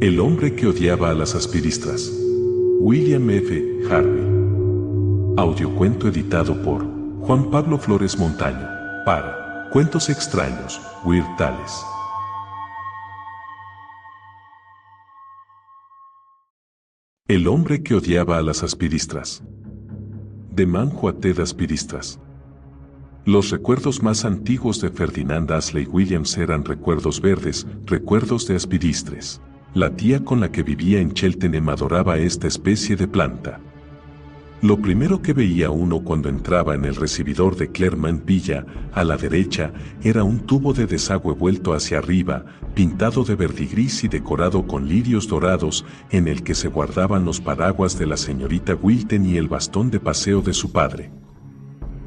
El hombre que odiaba a las aspidistras. William F. Harvey. Audiocuento editado por Juan Pablo Flores Montaño. Para Cuentos Extraños, Weird Tales. El hombre que odiaba a las aspidistras. De Manhuated Aspidistras. Los recuerdos más antiguos de Ferdinand Ashley Williams eran recuerdos verdes, recuerdos de aspidistres. La tía con la que vivía en Cheltenham adoraba esta especie de planta. Lo primero que veía uno cuando entraba en el recibidor de Claremont Villa, a la derecha, era un tubo de desagüe vuelto hacia arriba, pintado de verdigris y decorado con lirios dorados, en el que se guardaban los paraguas de la señorita Wilton y el bastón de paseo de su padre.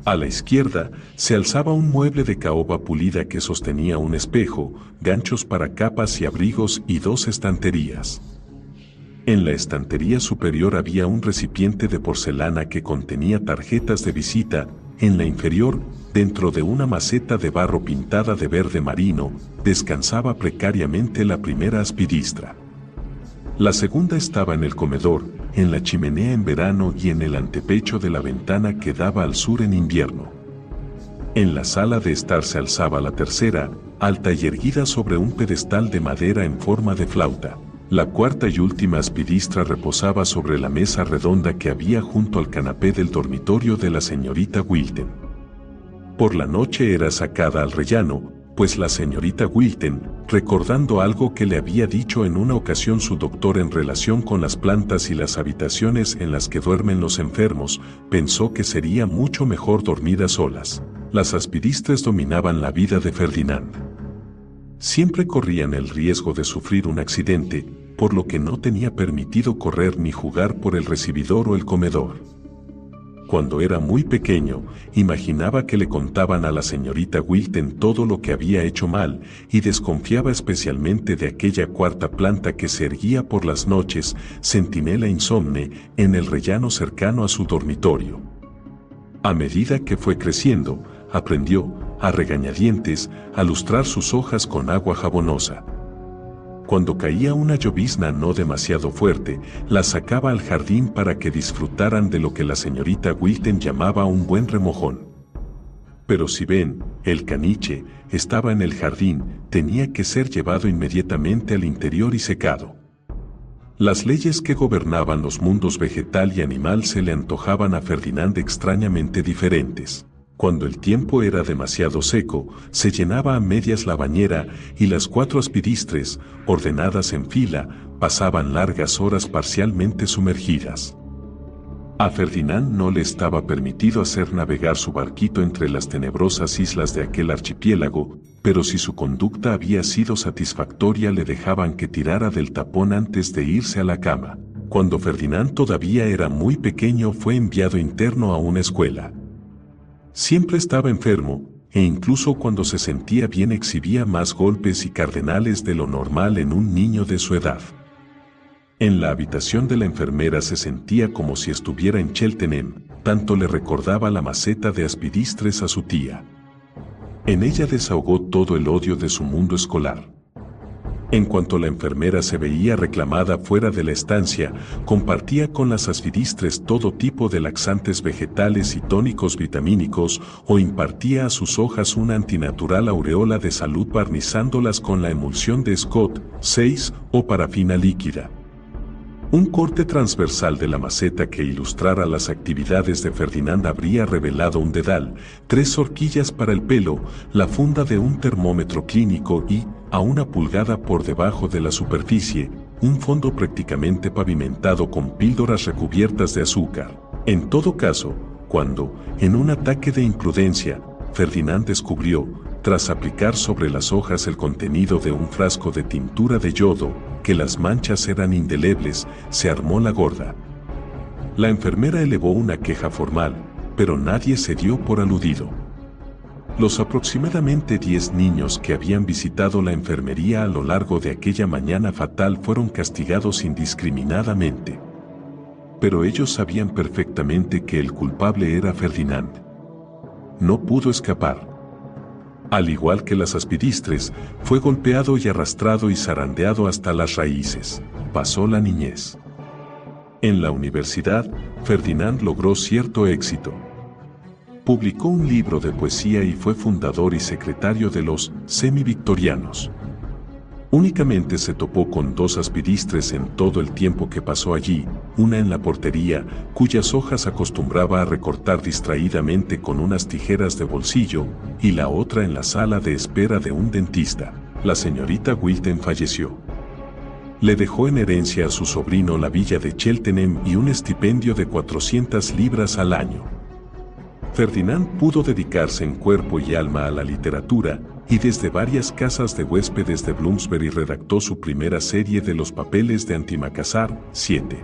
A la izquierda, se alzaba un mueble de caoba pulida que sostenía un espejo, ganchos para capas y abrigos y dos estanterías. En la estantería superior había un recipiente de porcelana que contenía tarjetas de visita. En la inferior, dentro de una maceta de barro pintada de verde marino, descansaba precariamente la primera aspidistra. La segunda estaba en el comedor, en la chimenea en verano y en el antepecho de la ventana que daba al sur en invierno. En la sala de estar se alzaba la tercera, alta y erguida sobre un pedestal de madera en forma de flauta. La cuarta y última aspidistra reposaba sobre la mesa redonda que había junto al canapé del dormitorio de la señorita Wilton. Por la noche era sacada al rellano, pues la señorita Wilton, recordando algo que le había dicho en una ocasión su doctor en relación con las plantas y las habitaciones en las que duermen los enfermos, pensó que sería mucho mejor dormir a solas. Las aspidistres dominaban la vida de Ferdinand. Siempre corrían el riesgo de sufrir un accidente, por lo que no tenía permitido correr ni jugar por el recibidor o el comedor. Cuando era muy pequeño, imaginaba que le contaban a la señorita Wilton todo lo que había hecho mal, y desconfiaba especialmente de aquella cuarta planta que se erguía por las noches, centinela insomne, en el rellano cercano a su dormitorio. A medida que fue creciendo, aprendió, a regañadientes, a lustrar sus hojas con agua jabonosa. Cuando caía una llovizna no demasiado fuerte, la sacaba al jardín para que disfrutaran de lo que la señorita Wilton llamaba un buen remojón. Pero si Ben, el caniche, estaba en el jardín, tenía que ser llevado inmediatamente al interior y secado. Las leyes que gobernaban los mundos vegetal y animal se le antojaban a Ferdinand extrañamente diferentes. Cuando el tiempo era demasiado seco, se llenaba a medias la bañera y las cuatro aspidistres, ordenadas en fila, pasaban largas horas parcialmente sumergidas. A Ferdinand no le estaba permitido hacer navegar su barquito entre las tenebrosas islas de aquel archipiélago, pero si su conducta había sido satisfactoria le dejaban que tirara del tapón antes de irse a la cama. Cuando Ferdinand todavía era muy pequeño fue enviado interno a una escuela. Siempre estaba enfermo, e incluso cuando se sentía bien exhibía más golpes y cardenales de lo normal en un niño de su edad. En la habitación de la enfermera se sentía como si estuviera en Cheltenham, tanto le recordaba la maceta de aspidistres a su tía. En ella desahogó todo el odio de su mundo escolar. En cuanto la enfermera se veía reclamada fuera de la estancia, compartía con las aspidistres todo tipo de laxantes vegetales y tónicos vitamínicos o impartía a sus hojas una antinatural aureola de salud barnizándolas con la emulsión de Scott 6 o parafina líquida. Un corte transversal de la maceta que ilustrara las actividades de Ferdinand habría revelado un dedal, 3 horquillas para el pelo, la funda de un termómetro clínico y, a 1 pulgada por debajo de la superficie, un fondo prácticamente pavimentado con píldoras recubiertas de azúcar. En todo caso, cuando, en un ataque de imprudencia, Ferdinand descubrió, tras aplicar sobre las hojas el contenido de un frasco de tintura de yodo, que las manchas eran indelebles, se armó la gorda. La enfermera elevó una queja formal, pero nadie se dio por aludido. Los aproximadamente 10 niños que habían visitado la enfermería a lo largo de aquella mañana fatal fueron castigados indiscriminadamente. Pero ellos sabían perfectamente que el culpable era Ferdinand. No pudo escapar. Al igual que las aspidistres, fue golpeado y arrastrado y zarandeado hasta las raíces. Pasó la niñez. En la universidad, Ferdinand logró cierto éxito. Publicó un libro de poesía y fue fundador y secretario de los Semi-Victorianos. Únicamente se topó con 2 aspidistres en todo el tiempo que pasó allí, una en la portería, cuyas hojas acostumbraba a recortar distraídamente con unas tijeras de bolsillo, y la otra en la sala de espera de un dentista. La señorita Wilton falleció. Le dejó en herencia a su sobrino la villa de Cheltenham y un estipendio de 400 libras al año. Ferdinand pudo dedicarse en cuerpo y alma a la literatura, y desde varias casas de huéspedes de Bloomsbury redactó su primera serie de los papeles de Antimacassar, 7.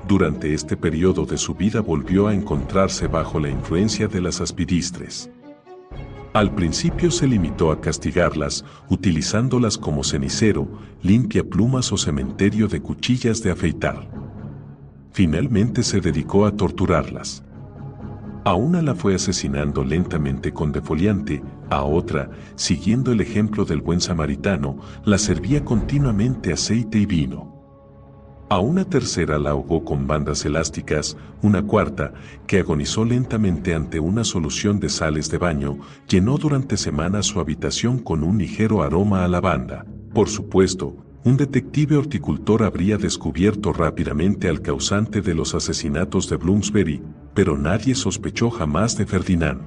Durante este periodo de su vida volvió a encontrarse bajo la influencia de las aspidistres. Al principio se limitó a castigarlas, utilizándolas como cenicero, limpiaplumas o cementerio de cuchillas de afeitar. Finalmente se dedicó a torturarlas. A una la fue asesinando lentamente con defoliante, a otra, siguiendo el ejemplo del buen samaritano, la servía continuamente aceite y vino. A una tercera la ahogó con bandas elásticas, una cuarta, que agonizó lentamente ante una solución de sales de baño, llenó durante semanas su habitación con un ligero aroma a lavanda. Por supuesto, un detective horticultor habría descubierto rápidamente al causante de los asesinatos de Bloomsbury, pero nadie sospechó jamás de Ferdinand.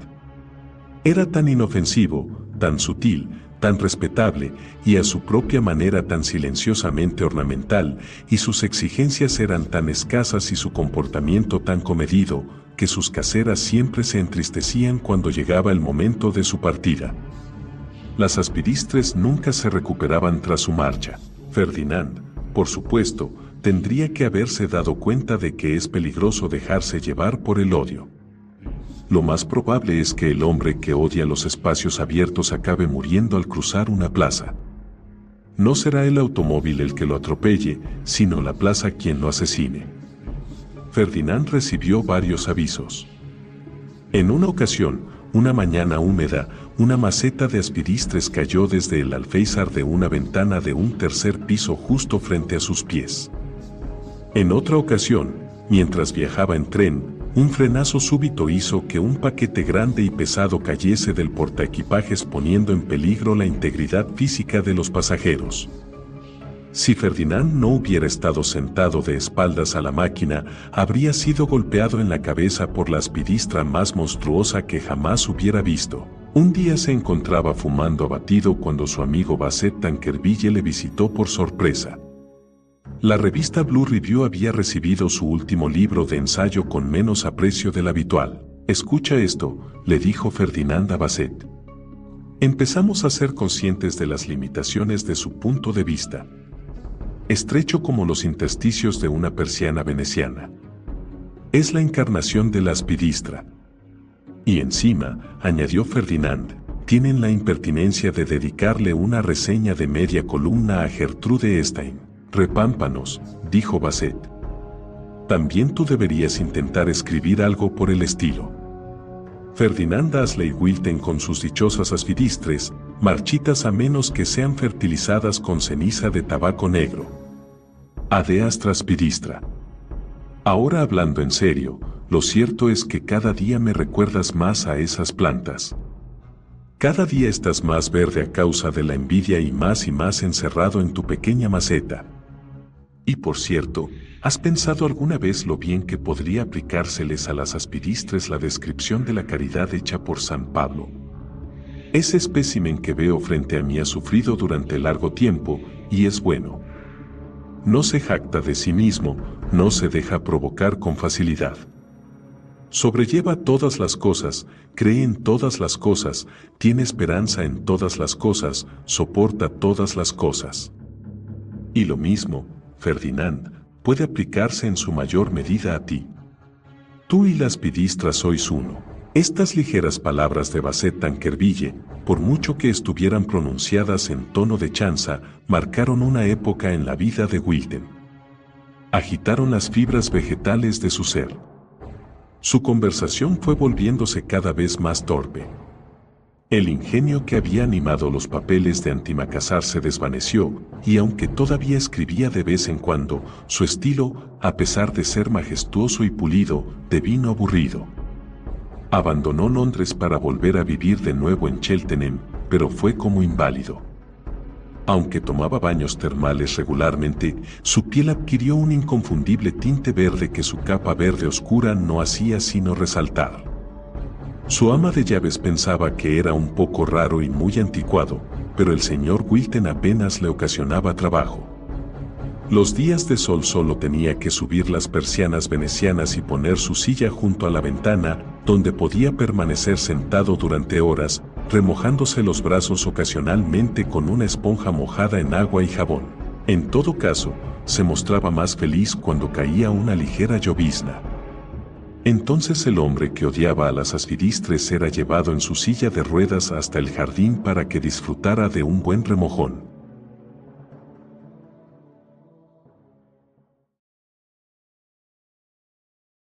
Era tan inofensivo, tan sutil, tan respetable, y a su propia manera tan silenciosamente ornamental, y sus exigencias eran tan escasas y su comportamiento tan comedido, que sus caseras siempre se entristecían cuando llegaba el momento de su partida. Las aspidistres nunca se recuperaban tras su marcha. Ferdinand, por supuesto, tendría que haberse dado cuenta de que es peligroso dejarse llevar por el odio. Lo más probable es que el hombre que odia los espacios abiertos acabe muriendo al cruzar una plaza. No será el automóvil el que lo atropelle, sino la plaza quien lo asesine. Ferdinand recibió varios avisos. En una ocasión, una mañana húmeda, una maceta de aspidistres cayó desde el alféizar de una ventana de un tercer piso justo frente a sus pies. En otra ocasión, mientras viajaba en tren, un frenazo súbito hizo que un paquete grande y pesado cayese del portaequipajes poniendo en peligro la integridad física de los pasajeros. Si Ferdinand no hubiera estado sentado de espaldas a la máquina, habría sido golpeado en la cabeza por la aspidistra más monstruosa que jamás hubiera visto. Un día se encontraba fumando abatido cuando su amigo Basset Tankerville le visitó por sorpresa. La revista Blue Review había recibido su último libro de ensayo con menos aprecio del habitual. «Escucha esto», le dijo Ferdinand a Basset. Empezamos a ser conscientes de las limitaciones de su punto de vista. Estrecho como los intersticios de una persiana veneciana. Es la encarnación de la aspidistra. Y encima, añadió Ferdinand, tienen la impertinencia de dedicarle una reseña de media columna a Gertrude Stein. Repámpanos, dijo Basset. También tú deberías intentar escribir algo por el estilo. Ferdinand Ashley Wilton con sus dichosas aspidistres, marchitas a menos que sean fertilizadas con ceniza de tabaco negro. Adeastra aspidistra. Ahora hablando en serio, lo cierto es que cada día me recuerdas más a esas plantas. Cada día estás más verde a causa de la envidia y más encerrado en tu pequeña maceta. Y por cierto, ¿has pensado alguna vez lo bien que podría aplicárseles a las aspidistres la descripción de la caridad hecha por San Pablo? Ese espécimen que veo frente a mí ha sufrido durante largo tiempo, y es bueno. No se jacta de sí mismo, no se deja provocar con facilidad. Sobrelleva todas las cosas, cree en todas las cosas, tiene esperanza en todas las cosas, soporta todas las cosas. Y lo mismo, Ferdinand, puede aplicarse en su mayor medida a ti. Tú y la aspidistra sois uno. Estas ligeras palabras de Basset Tankerville, por mucho que estuvieran pronunciadas en tono de chanza, marcaron una época en la vida de Wilton. Agitaron las fibras vegetales de su ser. Su conversación fue volviéndose cada vez más torpe. El ingenio que había animado los papeles de Antimacassar se desvaneció, y aunque todavía escribía de vez en cuando, su estilo, a pesar de ser majestuoso y pulido, devino aburrido. Abandonó Londres para volver a vivir de nuevo en Cheltenham, pero fue como inválido. Aunque tomaba baños termales regularmente, su piel adquirió un inconfundible tinte verde que su capa verde oscura no hacía sino resaltar. Su ama de llaves pensaba que era un poco raro y muy anticuado, pero el señor Wilton apenas le ocasionaba trabajo. Los días de sol solo tenía que subir las persianas venecianas y poner su silla junto a la ventana, donde podía permanecer sentado durante horas, remojándose los brazos ocasionalmente con una esponja mojada en agua y jabón. En todo caso, se mostraba más feliz cuando caía una ligera llovizna. Entonces el hombre que odiaba a las aspidistres era llevado en su silla de ruedas hasta el jardín para que disfrutara de un buen remojón.